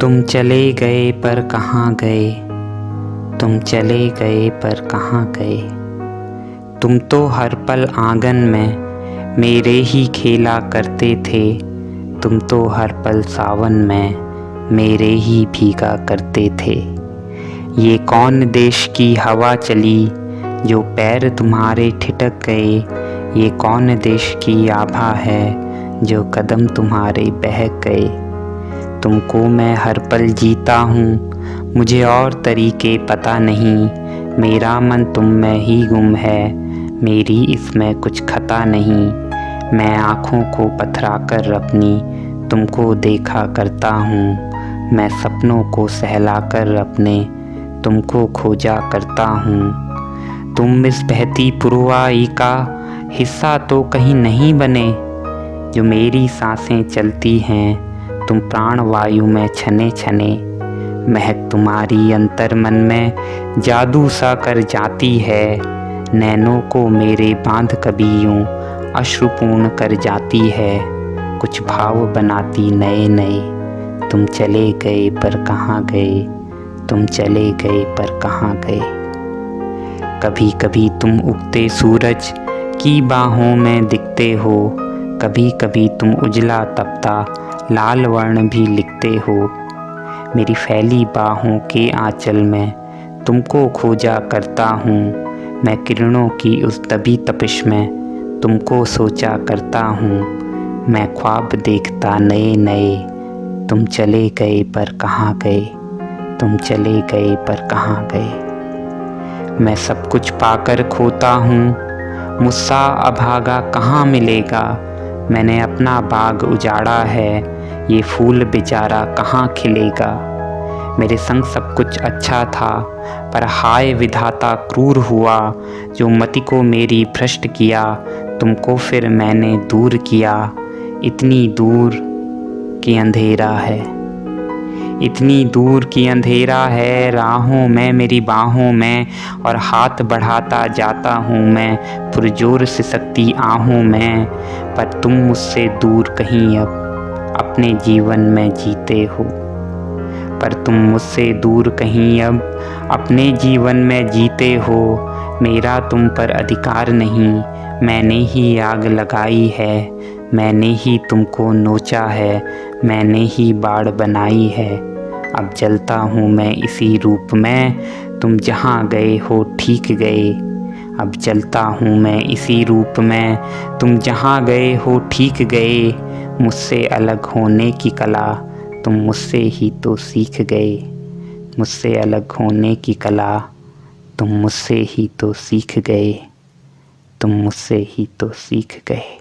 तुम चले गए पर कहाँ गए, तुम चले गए पर कहाँ गए। तुम तो हर पल आंगन में मेरे ही खेला करते थे। तुम तो हर पल सावन में मेरे ही भीगा करते थे। ये कौन देश की हवा चली जो पैर तुम्हारे ठिठक गए। ये कौन देश की आभा है जो कदम तुम्हारे बहक गए। तुमको मैं हर पल जीता हूँ, मुझे और तरीके पता नहीं। मेरा मन तुम में ही गुम है, मेरी इसमें कुछ खता नहीं। मैं आँखों को पथरा कर अपनी तुमको देखा करता हूँ। मैं सपनों को सहला कर अपने तुमको खोजा करता हूँ। तुम इस बहती पुरवाई का हिस्सा तो कहीं नहीं बने। जो मेरी सांसें चलती हैं तुम प्राण वायु में छने छने। महक तुम्हारी अंतर मन में जादू सा कर जाती है। नैनों को मेरे बांध कभी यूं अश्रुपूर्ण कर जाती है। कुछ भाव बनाती नए नए। तुम चले गए पर कहाँ गए, तुम चले गए पर कहाँ गए। कभी कभी तुम उगते सूरज की बाहों में दिखते हो। कभी कभी तुम उजला तपता लाल वर्ण भी लिखते हो। मेरी फैली बाहों के आंचल में तुमको खोजा करता हूँ। मैं किरणों की उस दबी तपिश में तुमको सोचा करता हूँ। मैं ख्वाब देखता नए नए। तुम चले गए पर कहाँ गए, तुम चले गए पर कहाँ गए। मैं सब कुछ पाकर खोता हूँ, मुझसा अभागा कहाँ मिलेगा। मैंने अपना बाग उजाड़ा है, ये फूल बेचारा कहाँ खिलेगा। मेरे संग सब कुछ अच्छा था पर हाय विधाता क्रूर हुआ। जो मति को मेरी भ्रष्ट किया, तुमको फिर मैंने दूर किया। इतनी दूर कि अंधेरा है, इतनी दूर कि अंधेरा है राहों में मेरी बाहों में। और हाथ बढ़ाता जाता हूँ मैं पुरजोर सिसकती आहों में। पर तुम मुझसे दूर कहीं अब अपने जीवन में जीते हो। पर तुम मुझसे दूर कहीं अब अपने जीवन में जीते हो। मेरा तुम पर अधिकार नहीं, मैंने ही आग लगाई है। मैंने ही तुमको नोचा है, मैंने ही बाड़ बनाई है। अब जलता हूँ मैं इसी रूप में, तुम जहाँ गए हो ठीक गए। अब जलता हूँ मैं इसी रूप में, तुम जहाँ गए हो ठीक गए। मुझसे अलग होने की कला तुम मुझसे ही तो सीख गए। मुझसे अलग होने की कला तुम मुझसे ही तो सीख गए। तुम मुझसे ही तो सीख गए।